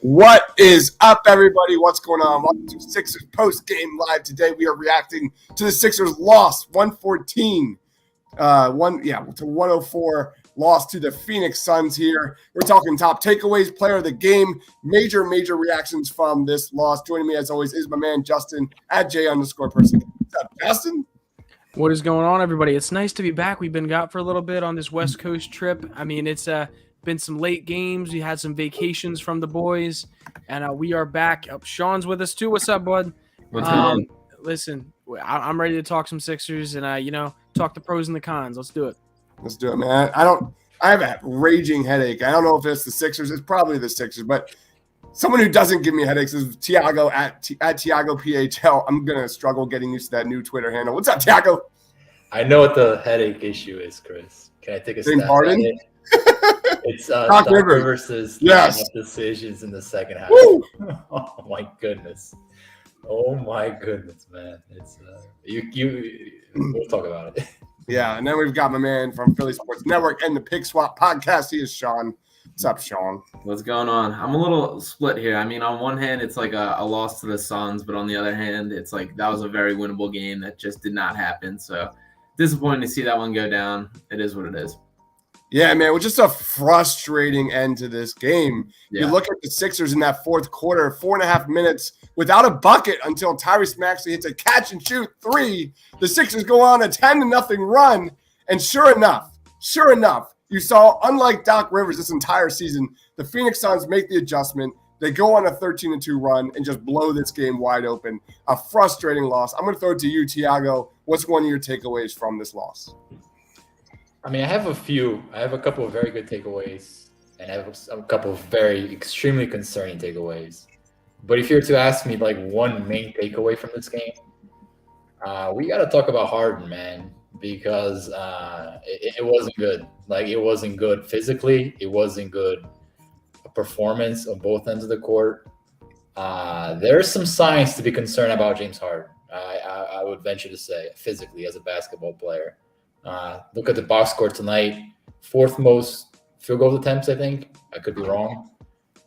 What is up, everybody? What's going on? Welcome to Sixers post-game live. Today we are reacting to the Sixers loss, 114, to 104, loss to the Phoenix Suns here. We're talking top takeaways, player of the game, major reactions from this loss. Joining me, as always, is my man Justin at J_person. What's up, Justin? What is going on, everybody? It's nice to be back. We've been gone for a little bit on this West Coast trip. I mean, it's been some late games. We had some vacations from the boys, and we are back. Sean's with us too. What's up, bud? What's going on? Listen, I'm ready to talk some Sixers and talk the pros and the cons. Let's do it. Let's do it, man. I have a raging headache. I don't know if it's the Sixers. It's probably the Sixers, but someone who doesn't give me headaches is Tiago at Tiago PHL. I'm gonna struggle getting used to that new Twitter handle. What's up, Tiago? I know what the headache issue is, Chris. Can I take a stab at it? It's Doc Rivers' decisions in the second half. Woo! Oh my goodness! Oh my goodness, man! It's we'll talk about it. Yeah, and then we've got my man from Philly Sports Network and the Pick Swap Podcast. He is Sean. What's up, Sean? What's going on? I'm a little split here. I mean, on one hand, it's like a loss to the Suns, but on the other hand, it's like that was a very winnable game that just did not happen. So disappointing to see that one go down. It is what it is. Yeah, man, it was just a frustrating end to this game. Yeah. You look at the Sixers in that fourth quarter, 4.5 minutes without a bucket until Tyrese Maxey hits a catch-and-shoot three. The Sixers go on a 10-0 run, and sure enough, you saw, unlike Doc Rivers this entire season, the Phoenix Suns make the adjustment. They go on a 13-2 run and just blow this game wide open. A frustrating loss. I'm going to throw it to you, Tiago. What's one of your takeaways from this loss? I mean, I have a couple of very good takeaways, and I have a couple of very extremely concerning takeaways. But if you were to ask me like one main takeaway from this game, we got to talk about Harden, man, because it wasn't good. Like, it wasn't good physically. It wasn't good performance on both ends of the court. There's some signs to be concerned about James Harden. I would venture to say, physically as a basketball player. Look at the box score tonight. Fourth most field goal attempts, I think. I could be wrong.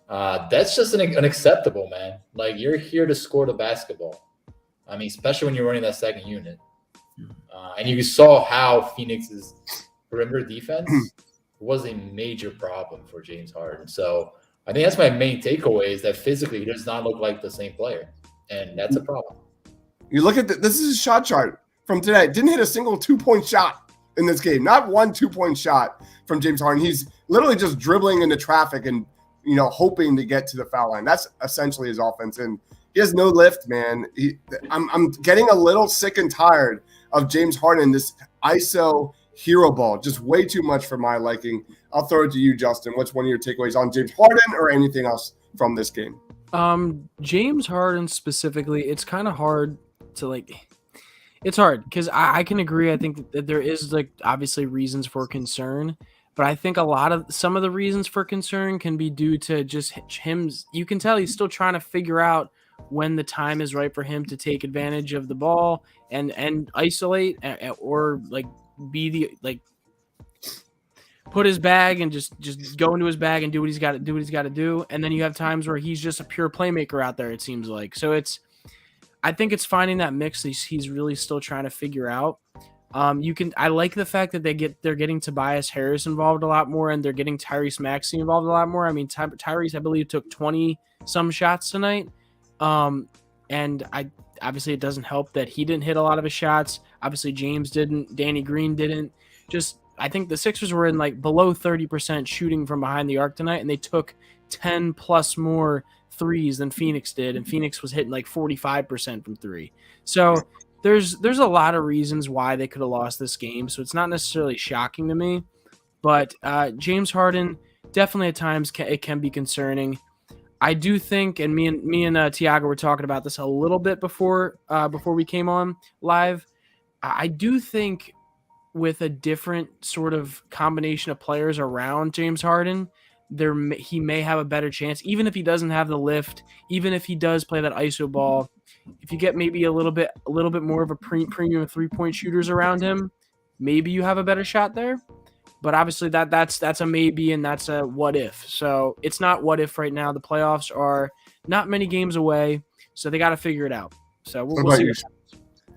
That's just unacceptable, man. Like, you're here to score the basketball. I mean, especially when you're running that second unit. And you saw how Phoenix's perimeter defense was a major problem for James Harden. So I think that's my main takeaway, is that physically he does not look like the same player. And that's a problem. You look at this is a shot chart from today. Didn't hit a single 2-point shot in this game. Not one 2-point shot from James Harden. He's literally just dribbling into traffic and, hoping to get to the foul line. That's essentially his offense. And he has no lift, man. I'm getting a little sick and tired of James Harden, this ISO hero ball. Just way too much for my liking. I'll throw it to you, Justin. What's one of your takeaways on James Harden or anything else from this game? James Harden specifically, it's kind of hard to it's hard because I can agree. I think that there is obviously reasons for concern, but I think some of the reasons for concern can be due to just him. You can tell he's still trying to figure out when the time is right for him to take advantage of the ball and isolate or put his bag and just go into his bag and do what he's got to do. And then you have times where he's just a pure playmaker out there, it seems like. So I think it's finding that mix he's really still trying to figure out. I like the fact that they're getting Tobias Harris involved a lot more, and they're getting Tyrese Maxey involved a lot more. I mean, Tyrese, I believe, took 20 some shots tonight. And obviously it doesn't help that he didn't hit a lot of his shots. Obviously James didn't, Danny Green didn't. I think the Sixers were in below 30% shooting from behind the arc tonight, and they took 10 plus more threes than Phoenix did, and Phoenix was hitting 45% from three. So there's a lot of reasons why they could have lost this game. So it's not necessarily shocking to me, but James Harden definitely at times it can be concerning. I do think, and me and Tiago were talking about this a little bit before we came on live. I do think with a different sort of combination of players around James Harden, he may have a better chance, even if he doesn't have the lift, even if he does play that ISO ball. If you get maybe a little bit more of a premium 3-point shooters around him, maybe you have a better shot there. But obviously that's a maybe and that's a what if. So it's not what if right now. The playoffs are not many games away, so they got to figure it out. So we'll see.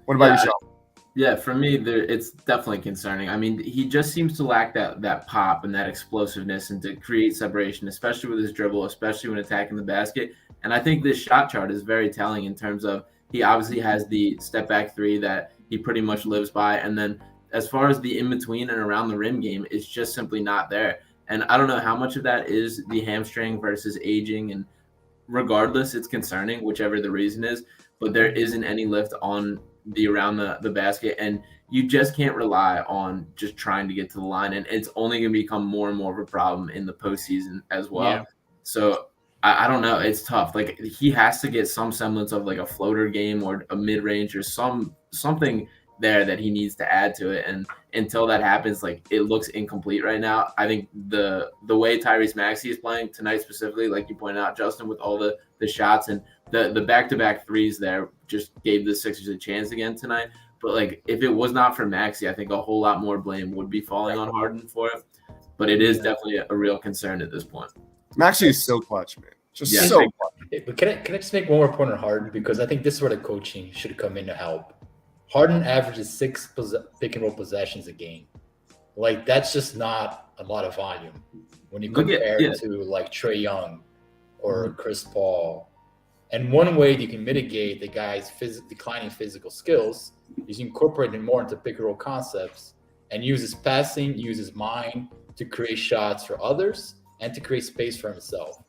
What about you, Sean? Yeah, for me, it's definitely concerning. I mean, he just seems to lack that pop and that explosiveness and to create separation, especially with his dribble, especially when attacking the basket. And I think this shot chart is very telling in terms of he obviously has the step back three that he pretty much lives by. And then as far as the in-between and around the rim game, it's just simply not there. And I don't know how much of that is the hamstring versus aging. And regardless, it's concerning, whichever the reason is. But there isn't any lift on the around the basket, and you just can't rely on just trying to get to the line, and it's only going to become more and more of a problem in the postseason as well. Yeah. So I don't know, it's tough. Like he has to get some semblance of like a floater game or a mid-range or something there that he needs to add to it, and until that happens, like it looks incomplete right now. I think the way Tyrese Maxey is playing tonight specifically, like you pointed out, Justin, with all the shots and the back-to-back threes there just gave the Sixers a chance again tonight. But like if it was not for Maxey, I think a whole lot more blame would be falling on Harden for it. But it is definitely a real concern at this point. Maxey is so clutch, man. So clutch. But can I just make one more point on Harden, because I think this is where the coaching should come in to help. Harden averages 6 pick and roll possessions a game. Like that's just not a lot of volume when you compare it to like Trae Young or Chris Paul. And one way you can mitigate the guy's declining physical skills is incorporating more into pick and roll concepts and use his passing, use his mind to create shots for others and to create space for himself.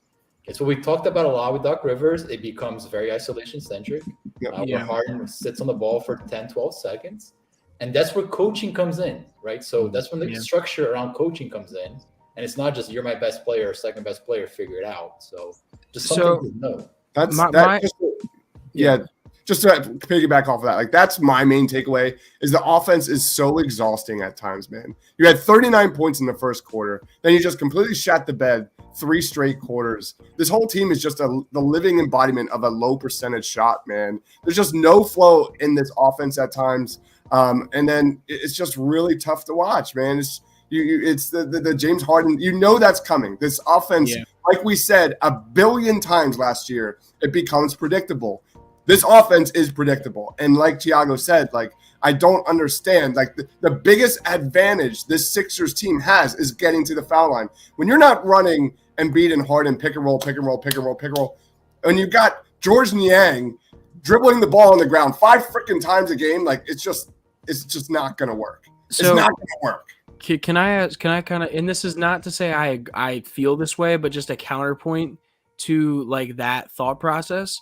It's what we talked about a lot with Doc Rivers. It becomes very isolation-centric, where Harden sits on the ball for 10, 12 seconds. And that's where coaching comes in, right? So that's when the structure around coaching comes in. And it's not just you're my best player or second best player, figure it out. So just something to know. Just to piggyback off of that, like that's my main takeaway is the offense is so exhausting at times, man. You had 39 points in the first quarter, then you just completely shat the bed 3 straight quarters. This whole team is just the living embodiment of a low percentage shot, man. There's just no flow in this offense at times, and then it's just really tough to watch, man. It's the James Harden. You know that's coming. This offense, like we said 1 billion times last year, it becomes predictable. This offense is predictable. And like Tiago said, like I don't understand. Like the biggest advantage this Sixers team has is getting to the foul line. When you're not running Embiid and Harden pick and roll, and you got George Niang dribbling the ball on the ground 5 freaking times a game, like it's just not gonna work. It's not gonna work. Can I kind of, and this is not to say I feel this way, but just a counterpoint to like that thought process.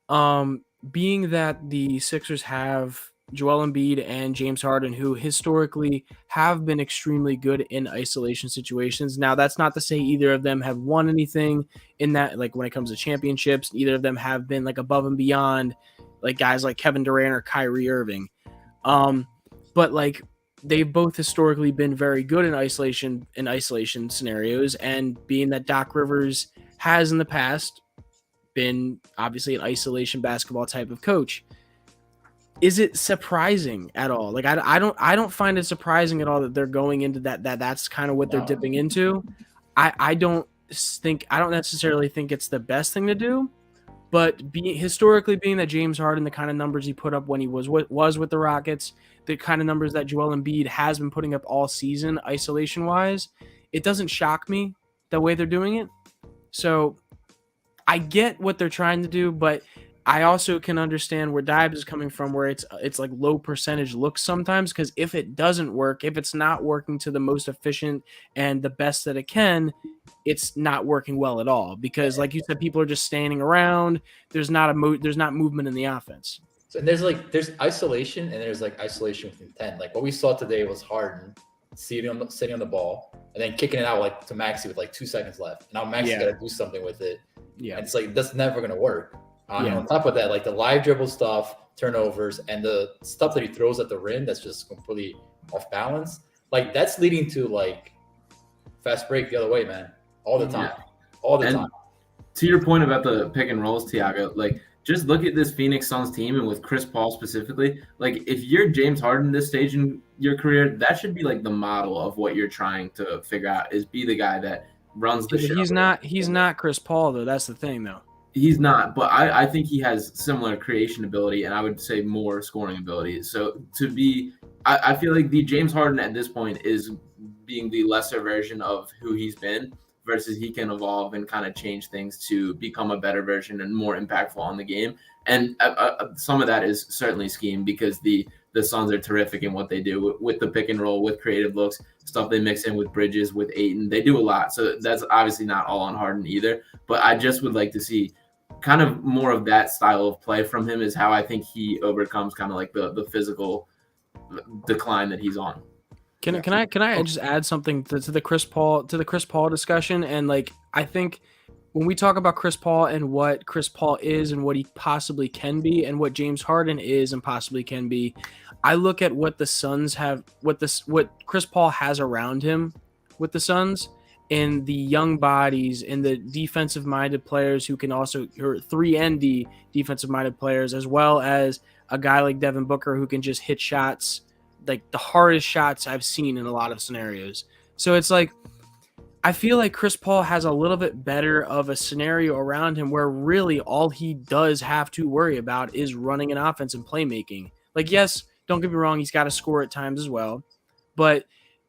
Being that the Sixers have Joel Embiid and James Harden, who historically have been extremely good in isolation situations. Now, that's not to say either of them have won anything in that, like when it comes to championships, either of them have been like above and beyond like guys like Kevin Durant or Kyrie Irving. But like they've both historically been very good in isolation scenarios, and being that Doc Rivers has in the past been obviously an isolation basketball type of coach. Is it surprising at all? Like I don't find it surprising at all that they're going into that's kind of what they're dipping into. I don't necessarily think it's the best thing to do, but historically being that James Harden, the kind of numbers he put up when he was with the Rockets, the kind of numbers that Joel Embiid has been putting up all season isolation wise, it doesn't shock me the way they're doing it. So I get what they're trying to do, but I also can understand where Deibs is coming from, where it's like low percentage looks sometimes, because if it doesn't work, if it's not working to the most efficient and the best that it can, it's not working well at all. Because like you said, people are just standing around. There's not movement in the offense. So there's isolation and there's like isolation with intent. Like what we saw today was Harden sitting on the ball and then kicking it out like to Maxey with like 2 seconds left. Now Maxey's got to do something with it. Yeah, and it's like that's never gonna work. And on top of that, like the live dribble stuff, turnovers, and the stuff that he throws at the rim that's just completely off balance. Like that's leading to like fast break the other way, man. All the time. To your point about the pick and rolls, Tiago, like just look at this Phoenix Suns team, and with Chris Paul specifically, like if you're James Harden this stage in your career, that should be like the model of what you're trying to figure out, is be the guy that runs the show. He's not Chris Paul though. That's the thing though. He's not, but I think he has similar creation ability, and I would say more scoring ability. So I feel like the James Harden at this point is being the lesser version of who he's been, versus he can evolve and kind of change things to become a better version and more impactful on the game. And some of that is certainly scheme, because the Suns are terrific in what they do with the pick and roll, with creative looks, stuff they mix in with Bridges, with Ayton. They do a lot. So that's obviously not all on Harden either. But I just would like to see kind of more of that style of play from him, is how I think he overcomes kind of like the physical decline that he's on. Can I just add something to the Chris Paul discussion? And like, I think when we talk about Chris Paul and what Chris Paul is and what he possibly can be and what James Harden is and possibly can be, I look at what the Suns have, what Chris Paul has around him with the Suns, and the young bodies and the defensive minded players who can also, or 3-and-D defensive minded players, as well as a guy like Devin Booker who can just hit shots, like the hardest shots I've seen in a lot of scenarios. So it's like, I feel like Chris Paul has a little bit better of a scenario around him where really all he does have to worry about is running an offense and playmaking. Like, yes, don't get me wrong, he's got to score at times as well. But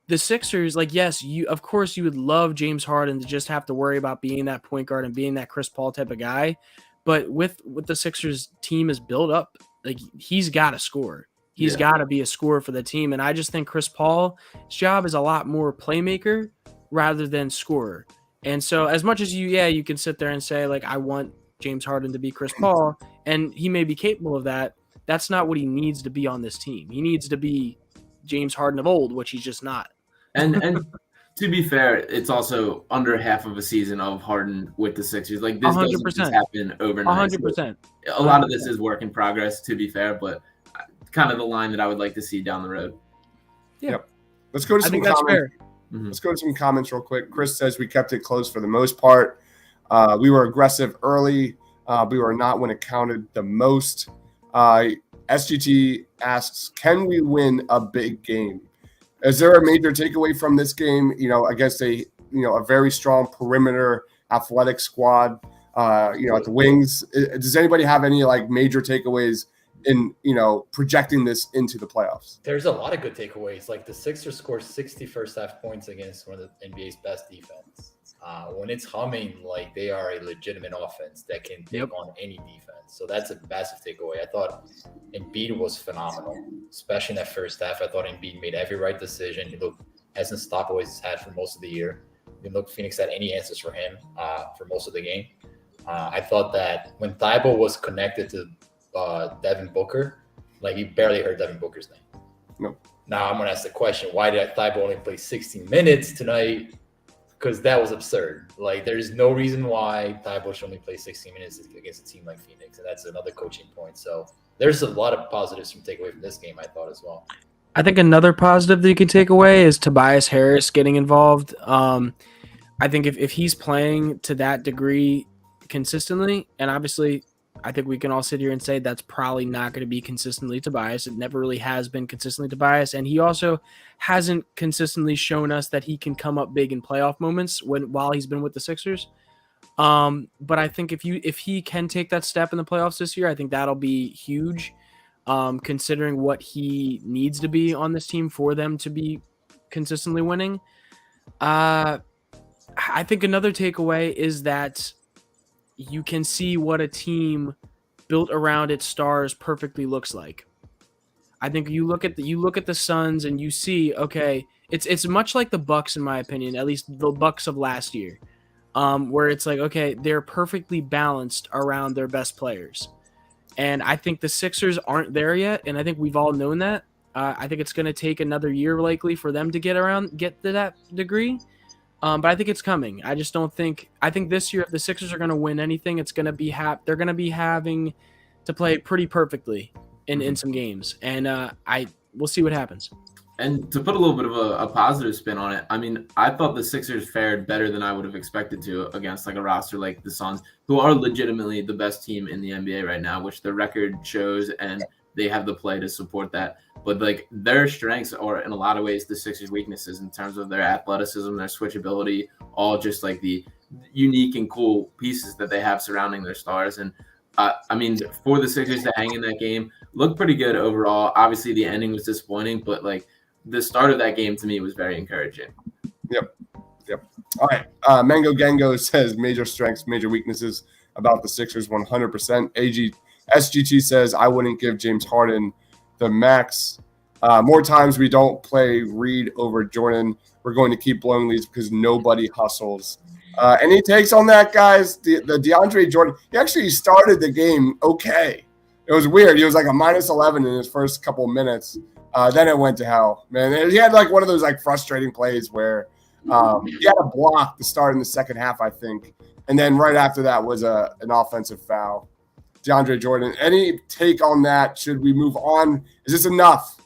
the Sixers, like, yes, of course you would love James Harden to just have to worry about being that point guard and being that Chris Paul type of guy. But with the Sixers team is built up, like, he's got to score. He's got to be a scorer for the team. And I just think Chris Paul's job is a lot more playmaker rather than scorer. And so as much as you can sit there and say, like, I want James Harden to be Chris Paul, and he may be capable of that, that's not what he needs to be on this team. He needs to be James Harden of old, which he's just not. And to be fair, it's also under half of a season of Harden with the Sixers. Like, this 100%. doesn't just happen overnight. 100%. So a lot of this is work in progress, to be fair, but kind of the line that I would like to see down the road. Yep. Let's go to some comments. Fair. Let's go to some comments real quick. Chris says we kept it close for the most part. We were aggressive early. We were not when it counted the most. SGT asks, can we win a big game? Is there a major takeaway from this game? Against a very strong perimeter athletic squad. At the wings. Does anybody have any like major takeaways in projecting this into the playoffs? There's a lot of good takeaways. Like, the Sixers scored 60 first half points against one of the NBA's best defense. When it's humming, like, they are a legitimate offense that can take on any defense. So that's a massive takeaway. I thought Embiid was phenomenal, especially in that first half. I thought Embiid made every right decision. He looked as unstoppable as he's had for most of the year. Didn't look Phoenix had any answers for him for most of the game. I thought that when Thibault was connected to Devin Booker, like, he barely heard Devin Booker's name. No. Now I'm going to ask the question, why did Thibault only play 16 minutes tonight? Because that was absurd. Like, there's no reason why Thibault should only play 16 minutes against a team like Phoenix, and that's another coaching point. So there's a lot of positives from take away from this game, I thought, as well. I think another positive that you can take away is Tobias Harris getting involved. I think if he's playing to that degree consistently, and obviously I think we can all sit here and say that's probably not going to be consistently Tobias. It never really has been consistently Tobias, and he also hasn't consistently shown us that he can come up big in playoff moments while he's been with the Sixers. But I think if he can take that step in the playoffs this year, I think that'll be huge, considering what he needs to be on this team for them to be consistently winning. I think another takeaway is that you can see what a team built around its stars perfectly looks like. I think you look at the Suns and you see, okay, it's much like the Bucks in my opinion, at least the Bucks of last year, where it's like, okay, they're perfectly balanced around their best players. And I think the Sixers aren't there yet, and I think we've all known that. I think it's going to take another year likely for them to get to that degree. But I think it's coming. I just don't think – I think this year if the Sixers are going to win anything, it's going to be they're going to be having to play pretty perfectly in some games. And we'll see what happens. And to put a little bit of a positive spin on it, I mean, I thought the Sixers fared better than I would have expected to against like a roster like the Suns, who are legitimately the best team in the NBA right now, which the record shows, and they have the play to support that. But like their strengths are in a lot of ways the Sixers' weaknesses in terms of their athleticism, their switchability, all just like the unique and cool pieces that they have surrounding their stars. And I mean, for the Sixers to hang in that game, looked pretty good overall. Obviously, the ending was disappointing, but like the start of that game to me was very encouraging. Yep. All right. Mango Gango says major strengths, major weaknesses about the Sixers 100%. SGT says I wouldn't give James Harden the max. More times we don't play Reed over Jordan. We're going to keep blowing leads because nobody hustles. Any takes on that, guys? The DeAndre Jordan, he actually started the game okay. It was weird. He was like a -11 in his first couple of minutes. Then it went to hell, man. He had like one of those like frustrating plays where he had a block to start in the second half, I think. And then right after that was an offensive foul. DeAndre Jordan, any take on that? Should we move on? Is this enough?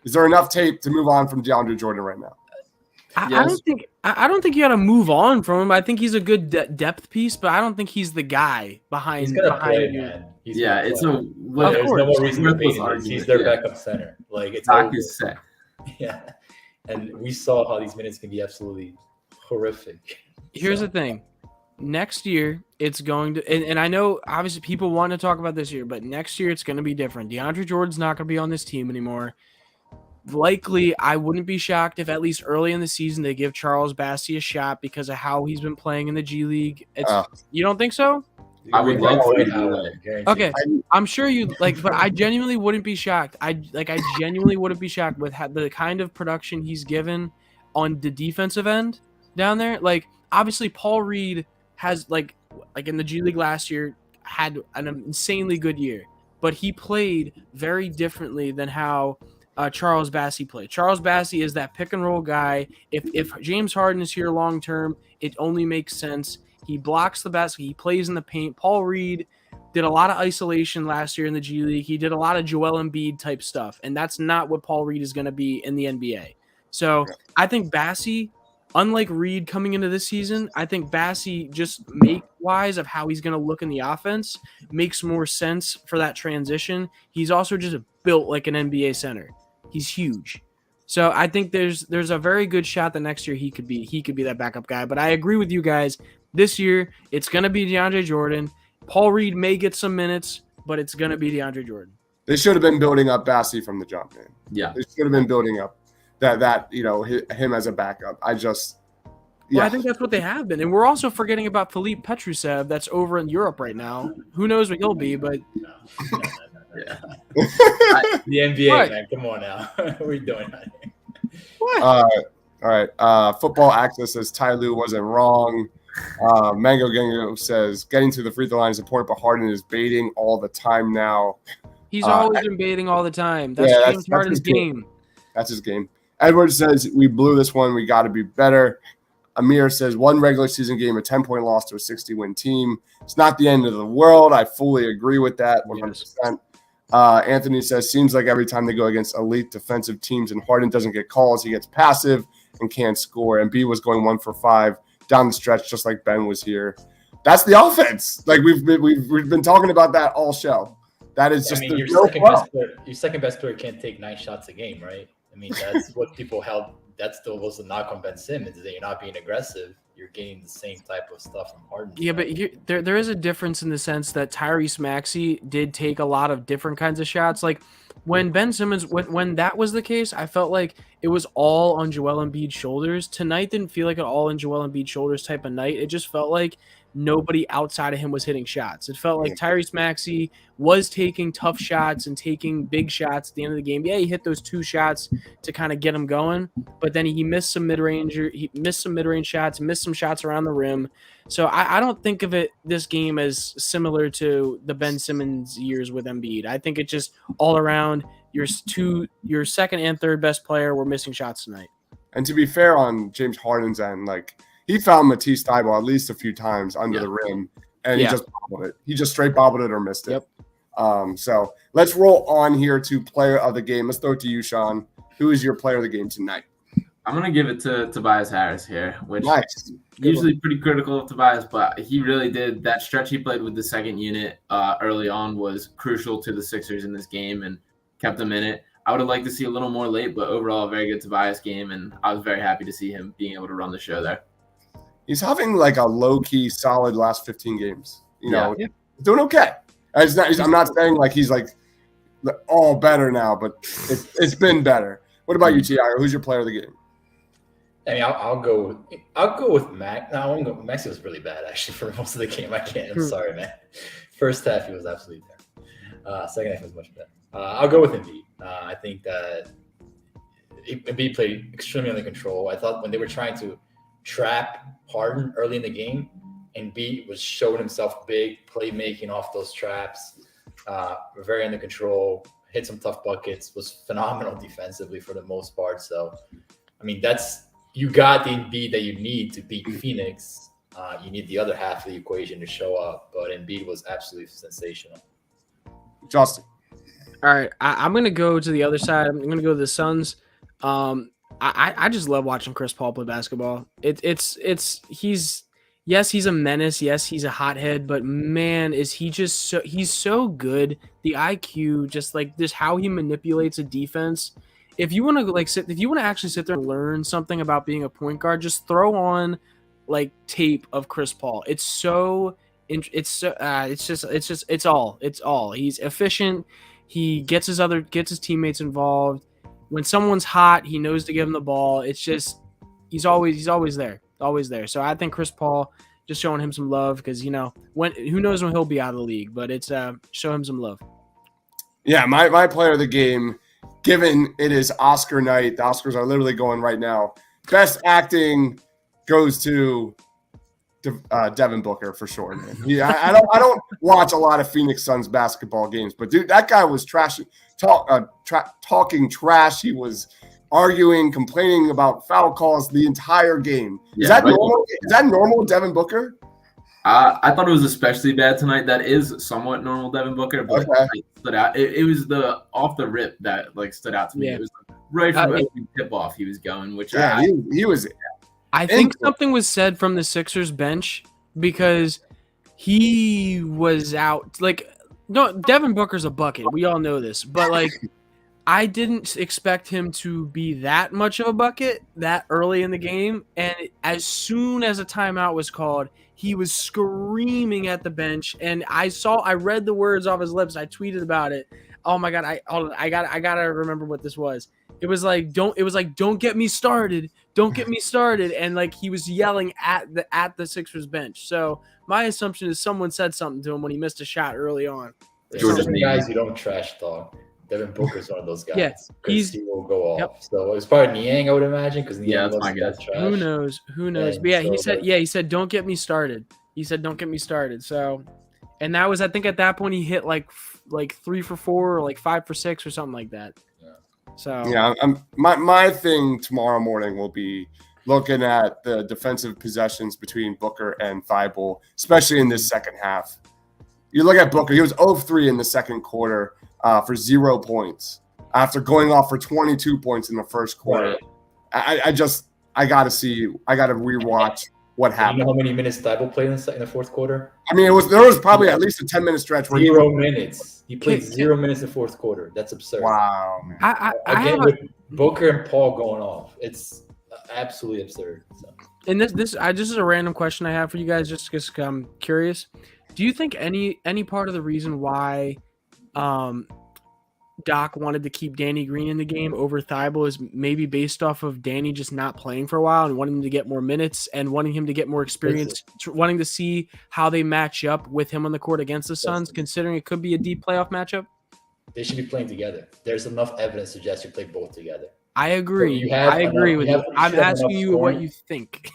Is there enough tape to move on from DeAndre Jordan right now? I don't think you got to move on from him. I think he's a good depth piece, but I don't think he's the guy behind. He's gonna play, man. There's no more reason to pay him. He's their backup center. Like it's is set. Yeah, and we saw how these minutes can be absolutely horrific. Here's the thing. Next year, it's going to – and I know, obviously, people want to talk about this year, but next year it's going to be different. DeAndre Jordan's not going to be on this team anymore. Likely, I wouldn't be shocked if at least early in the season they give Charles Bassey a shot because of how he's been playing in the G League. You don't think so? I would love to. Okay, I'm sure you like, but I genuinely wouldn't be shocked. I genuinely wouldn't be shocked with the kind of production he's given on the defensive end down there. Like, obviously, Paul Reed has like in the G League last year had an insanely good year, but he played very differently than how Charles Bassey played. Charles Bassey is that pick and roll guy. If James Harden is here long term, it only makes sense. He blocks the basket. He plays in the paint. Paul Reed did a lot of isolation last year in the G League. He did a lot of Joel Embiid type stuff, and that's not what Paul Reed is going to be in the NBA. So I think Bassey, unlike Reed coming into this season, I think Bassey just make-wise of how he's going to look in the offense makes more sense for that transition. He's also just built like an NBA center. He's huge. So I think there's a very good shot that next year he could be that backup guy. But I agree with you guys. This year, it's going to be DeAndre Jordan. Paul Reed may get some minutes, but it's going to be DeAndre Jordan. They should have been building up Bassey from the jump, man. Yeah. They should have been building up that him as a backup. I think that's what they have been. And we're also forgetting about Philippe Petrusev that's over in Europe right now. Who knows what he'll be, but yeah. The NBA, man. Come on now. What are you doing? What? All right. Football Access says Ty Lue wasn't wrong. Mango Gango says getting to the free throw line is important, but Harden is baiting all the time now. He's always been baiting all the time. That's James Harden's game. That's his game. Edward says we blew this one. We got to be better. Amir says one regular season game, a 10-point loss to a 60-win team. It's not the end of the world. I fully agree with that 100%. Anthony says seems like every time they go against elite defensive teams and Harden doesn't get calls, he gets passive and can't score. And B was going 1 for 5 down the stretch, just like Ben was here. That's the offense. Like we've been talking about that all show. That is just your second best player can't take 9 shots a game, right? I mean, that's what people held. That still was the knock on Ben Simmons, is that you're not being aggressive. You're getting the same type of stuff from Harden. Yeah, but there is a difference in the sense that Tyrese Maxey did take a lot of different kinds of shots. Like when Ben Simmons, when that was the case, I felt like it was all on Joel Embiid's shoulders. Tonight didn't feel like an all on Joel Embiid's shoulders type of night. It just felt like nobody outside of him was hitting shots. It felt like Tyrese Maxey was taking tough shots and taking big shots at the end of the game. Yeah, he hit those 2 shots to kind of get him going, but then he missed some mid-range shots, missed some shots around the rim. So I don't think of this game as similar to the Ben Simmons years with Embiid. I think it's just all around your second and third best player were missing shots tonight. And to be fair on James Harden's end, like he found Matisse Thybulle at least a few times under the rim, and he just bobbled it. He just straight bobbled it or missed it. So let's roll on here to player of the game. Let's throw it to you, Sean. who is your player of the game tonight? I'm going to give it to Tobias Harris here, which Nice. usually pretty critical of Tobias, but he really did. That stretch he played with the second unit early on was crucial to the Sixers in this game and kept them in it. I would have liked to see a little more late, but overall, a very good Tobias game, and I was very happy to see him being able to run the show there. He's having like a low-key, solid last 15 games. Doing okay. I'm not saying like he's like all better now, but it's been better. What about you, Tiago? Who's your player of the game? I mean, I'll go with Mac. No, I won't go. Maxi was really bad actually for most of the game. I can't. I'm sorry, man. First half he was absolutely terrible. Second half was much better. I'll go with Embiid. I think that Embiid played extremely under control. I thought when they were trying to trap Harden early in the game, Embiid was showing himself big, playmaking off those traps. Very under control. Hit some tough buckets. Was phenomenal defensively for the most part. So, I mean, you got the Embiid that you need to beat Phoenix. You need the other half of the equation to show up, but Embiid was absolutely sensational. Justin. All right, I'm going to go to the other side. I'm going to go to the Suns. I just love watching Chris Paul play basketball. He's a menace. Yes, he's a hothead, but man, is he's so good. The IQ, just like this, how he manipulates a defense. If you want to actually sit there and learn something about being a point guard, just throw on like tape of Chris Paul. It's all. He's efficient. He gets his teammates involved. When someone's hot, he knows to give them the ball. It's just he's always there. So I think Chris Paul, just showing him some love because who knows when he'll be out of the league, but it's show him some love. Yeah, my player of the game, given it is Oscar night, the Oscars are literally going right now. Best acting goes to Devin Booker for sure, man. Yeah, I don't watch a lot of Phoenix Suns basketball games, but dude, that guy was talking trash. He was arguing, complaining about foul calls the entire game. Is that normal? Is that normal, Devin Booker? I thought it was especially bad tonight. That is somewhat normal, Devin Booker, but it stood out. It was the off the rip that like stood out to me. Yeah. It was right from every tip off he was going, which he was. I think something was said from the Sixers bench because he was out. Like, no, Devin Booker's a bucket. We all know this, but like, I didn't expect him to be that much of a bucket that early in the game. And as soon as a timeout was called, he was screaming at the bench. And I read the words off his lips. I tweeted about it. Oh my God. I gotta remember what this was. It was like, don't get me started. Don't get me started. And like, he was yelling at the Sixers bench. So my assumption is someone said something to him when he missed a shot early on. There's some guys you don't trash talk. Devin Booker's one of those guys. Yeah, he will go off. Yep. So it's probably Niang, I would imagine, because that's my guess. Who knows? But yeah, he said, don't get me started. He said, don't get me started. So, and that was, I think at that point he hit like 3 for 4 or like 5 for 6 or something like that. Yeah. So yeah, my thing tomorrow morning will be looking at the defensive possessions between Booker and Thibault, especially in this second half. You look at Booker; he was 0-3 in the second quarter. For 0 points after going off for 22 points in the first quarter. Right. I got to rewatch what happened. You know how many minutes Deibs played in the fourth quarter? I mean, there was probably at least a 10-minute stretch where 0 minutes. He played 0 minutes in the fourth quarter. That's absurd. Wow, man. Again, with Booker and Paul going off, it's absolutely absurd. So. And this is a random question I have for you guys, just because I'm curious. Do you think any part of the reason why Doc wanted to keep Danny Green in the game over Thibault is maybe based off of Danny just not playing for a while and wanting him to get more minutes and wanting him to get more experience, wanting to see how they match up with him on the court against the Suns, considering it could be a deep playoff matchup? They should be playing together. There's enough evidence to suggest you play both together. I agree. So I agree with you. I'm asking you what you think.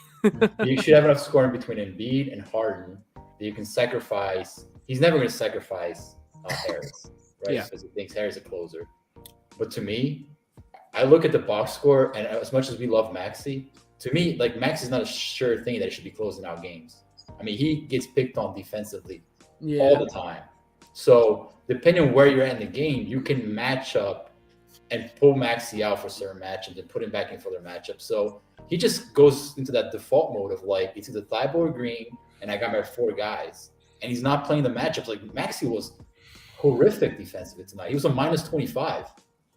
You should have enough scoring between Embiid and Harden that you can sacrifice. He's never going to sacrifice Harris. Right, because he thinks Harry's a closer. But to me, I look at the box score, and as much as we love Maxey, to me, like Maxey's not a sure thing that he should be closing out games. I mean, he gets picked on defensively all the time. So depending on where you're at in the game, you can match up and pull Maxey out for certain matchups and put him back in for their matchups. So he just goes into that default mode of like, it's either Thibault or Green, and I got my 4 guys. And he's not playing the matchups. Like Maxey was horrific defensively tonight. He was a minus 25.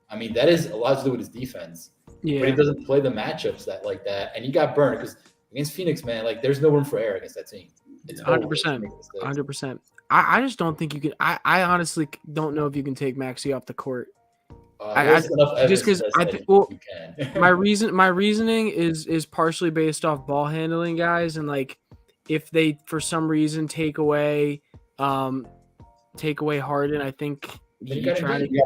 I mean, that is a lot to do with his defense. Yeah. But he doesn't play the matchups like that. And he got burned because against Phoenix, man, like there's no room for error against that team. It's 100%. 100%. I just don't think you can. I honestly don't know if you can take Maxey off the court. Just because my reasoning is partially based off ball handling guys, and like if they for some reason take away Harden, I think you got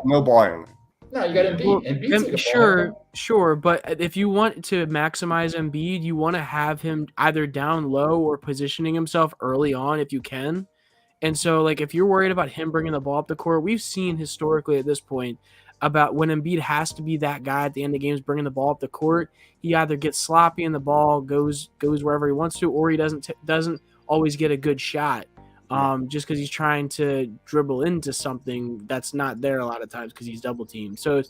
no ball handling. No, you got Embiid. Well, sure, but if you want to maximize Embiid, you want to have him either down low or positioning himself early on if you can. And so, like, if you're worried about him bringing the ball up the court, we've seen historically at this point about when Embiid has to be that guy at the end of games bringing the ball up the court, he either gets sloppy and the ball goes wherever he wants to, or he doesn't always get a good shot. Just because he's trying to dribble into something that's not there a lot of times because he's double teamed. So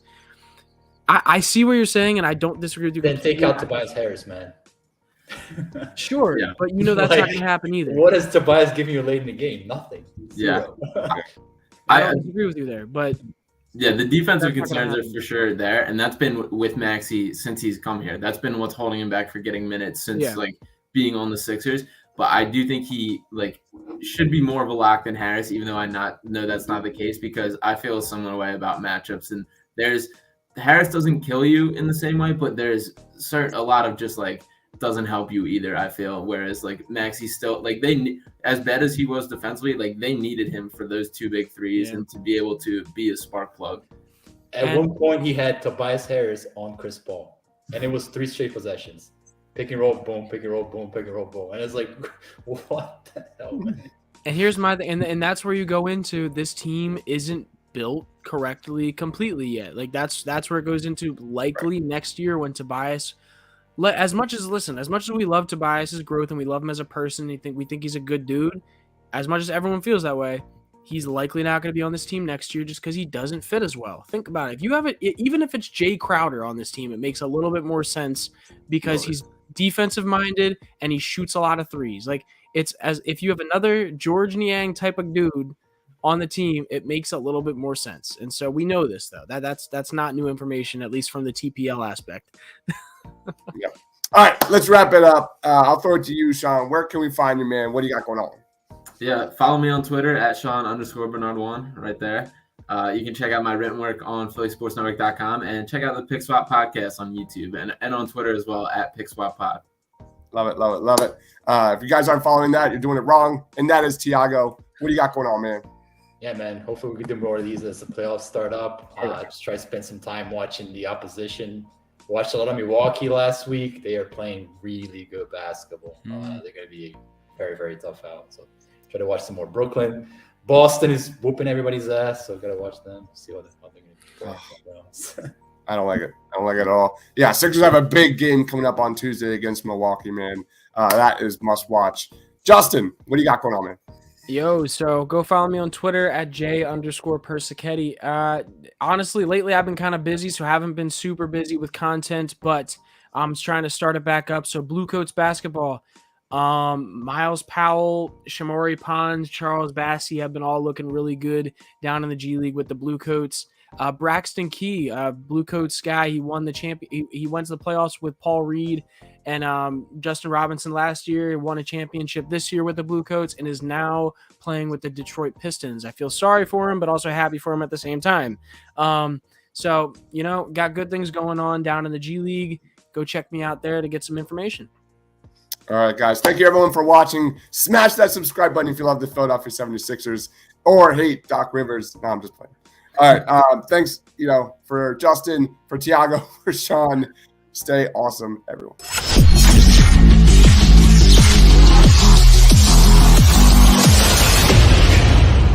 I see what you're saying, and I don't disagree with you. Then take out Tobias Harris, man. Sure, yeah. But you know that's not going to happen either. What is Tobias giving you late in the game? Nothing. Yeah. I don't disagree with you there, but yeah, the defensive concerns are for sure there, and that's been with Maxey since he's come here. That's been what's holding him back for getting minutes since like being on the Sixers. But I do think he should be more of a lock than Harris, even though I know that's not the case, because I feel a similar way about matchups. And Harris doesn't kill you in the same way, but there's a lot of just like doesn't help you either, I feel. Whereas like Maxey still as bad as he was defensively, like they needed him for those 2 big threes and to be able to be a spark plug. At one point he had Tobias Harris on Chris Paul, and it was 3 straight possessions. Pick and roll, boom, pick and roll, boom, pick and roll, boom. And it's like, what the hell, man? And here's my thing, and that's where you go into this team isn't built correctly completely yet. Like that's where it goes into likely next year when Tobias, as much as we love Tobias's growth and we love him as a person, we think he's a good dude, as much as everyone feels that way, he's likely not going to be on this team next year just because he doesn't fit as well. Think about it. If you have it, even if it's Jay Crowder on this team, it makes a little bit more sense because he's defensive minded and he shoots a lot of threes. Like it's as if you have another George Niang type of dude on the team, it makes a little bit more sense. And so we know this though. That's not new information, at least from the TPL aspect. Yeah. All right, let's wrap it up. I'll throw it to you, Sean. Where can we find you, man? What do you got going on? Yeah, follow me on Twitter at Sean_Bernard1 right there. You can check out my written work on PhillySportsNetwork.com and check out the Pick Swap podcast on YouTube and on Twitter as well at PickSwapPod. Love it, love it, love it. If you guys aren't following that, you're doing it wrong. And that is Tiago. What do you got going on, man? Yeah, man. Hopefully we can do more of these as the playoffs start up. Just try to spend some time watching the opposition. Watched a lot of Milwaukee last week. They are playing really good basketball. They're going to be very, very tough out. So try to watch some more Brooklyn. Boston is whooping everybody's ass, so got to watch them. See what they're going to do. I don't like it. I don't like it at all. Yeah, Sixers have a big game coming up on Tuesday against Milwaukee, man. That is must watch. Justin, what do you got going on, man? Yo, so go follow me on Twitter at J_Persichetti. Honestly, lately I've been kind of busy, so I haven't been super busy with content, but I'm trying to start it back up. So Blue Coats basketball, Miles Powell, Shamori Pons, Charles Bassey have been all looking really good down in the G League with the Blue Coats. Braxton Key, Blue Coats guy, he won the champion. He went to the playoffs with Paul Reed and Justin Robinson last year. He won a championship this year with the Blue Coats and is now playing with the Detroit Pistons. I feel sorry for him, but also happy for him at the same time. So, got good things going on down in the G League. Go check me out there to get some information. All right, guys. Thank you, everyone, for watching. Smash that subscribe button if you love the Philadelphia 76ers or hate Doc Rivers. No, I'm just playing. All right. Thanks, for Justin, for Tiago, for Sean. Stay awesome, everyone.